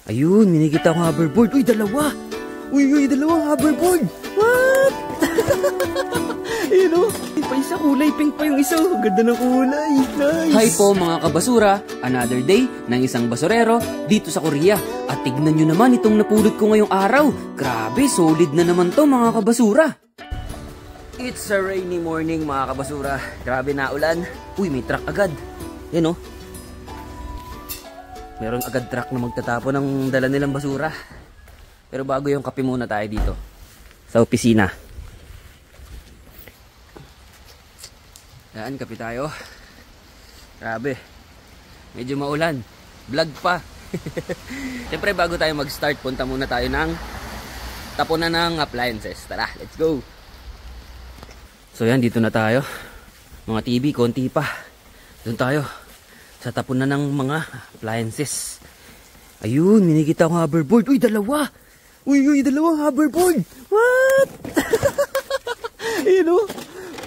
Ayun, may nakita akong hoverboard. Uy, dalawa! Uy, dalawang hoverboard! What? Ayun o, pa isa kulay pink pa yung isa. Ganda ng kulay. Nice! Hi po mga kabasura! Another day ng isang basurero dito sa Korea. At tignan nyo naman itong napulot ko ngayong araw. Grabe, solid na naman to mga kabasura. It's a rainy morning mga kabasura. Grabe na ulan. Uy, may truck agad. Yan o. Meron agad truck na magtatapon ng dala nilang basura. Pero bago yung kape muna tayo dito sa opisina. Yan, kape tayo. Grabe. Medyo maulan. Vlog pa. Siyempre bago tayo mag-start, punta muna tayo ng tapunan ng appliances. Tara, let's go. So yan, dito na tayo. Mga TV, konti pa. Doon tayo sa tapunan ng mga appliances. Ayun, may nakita akong hoverboard. Uy, dalawa! Uy, dalawang hoverboard! What? Ayun o.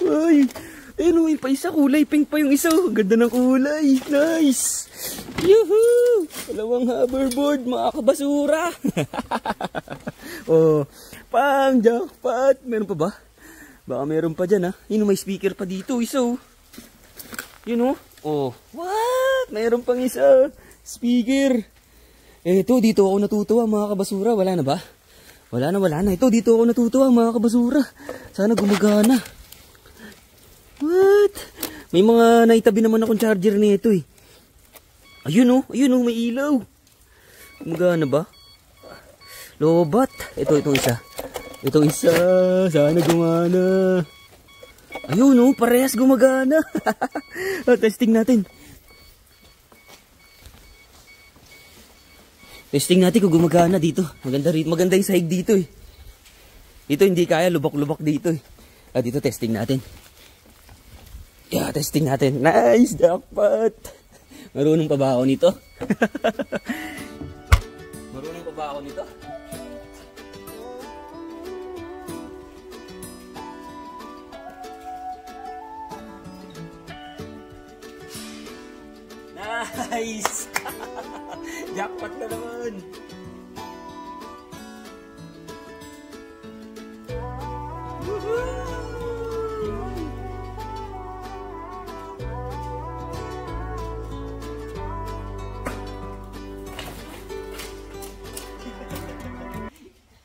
Uy, ayun o, pa isa kulay pink pa yung isa. Ganda ng kulay. Nice! Yuhuu! Dalawang hoverboard, mga kabasura. Oh, pang jackpot. Meron pa ba? Baka meron pa dyan ha. Yun o, may speaker pa dito. Isa o. Yun o. Oh, what? Mayroon pang isa. Speaker. Ito, dito ako natutuwa mga kabasura. Wala na ba? Wala na. Ito, dito ako natutuwa mga kabasura. Sana gumagana. What? May mga naitabi naman akong charger nito eh. Ayun o, may ilaw. Gumagana ba? Lobat. Itong isa. Itong isa. Sana gumana. Ayun o, parehas gumagana. Testing natin. Testing natin kung gumagana dito. Maganda yung sahig dito eh. Dito hindi kaya, lubak-lubak dito eh. Dito testing natin. Yeah, testing natin. Nice, jackpot. Marunong pa ba ako nito? Marunong pa ba ako nito? Nice! Jackpot na naman!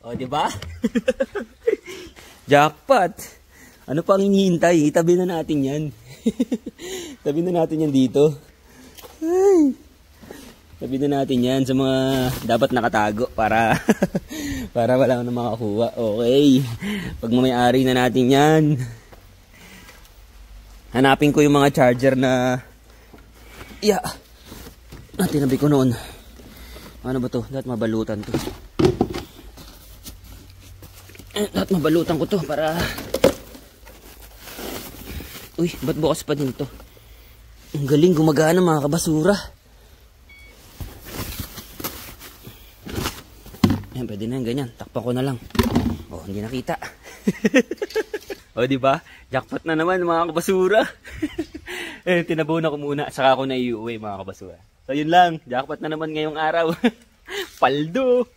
O, diba? Jackpot! Ano pang hinihintay? Itabi na natin yan. Tabi na natin yan dito. Ay, tabi na natin yan sa mga dapat nakatago para para wala na makakuha. Okay. Pag mamayari na natin yan. Hanapin ko yung mga charger na tinabi ko noon. Ano ba to? Dapat mabalutan to. Dapat mabalutan ko to para... Uy, ba't bukas pa din to? Ang galing, gumagana mga kabasura. Ayan, pwede na yan, ganyan. Takpan ko na lang. Oh, hindi nakita. O, diba? Jackpot na naman mga kabasura. Tinabaw na ko muna. Saka ako na iuwi mga kabasura. So, yun lang. Jackpot na naman ngayong araw. Paldo!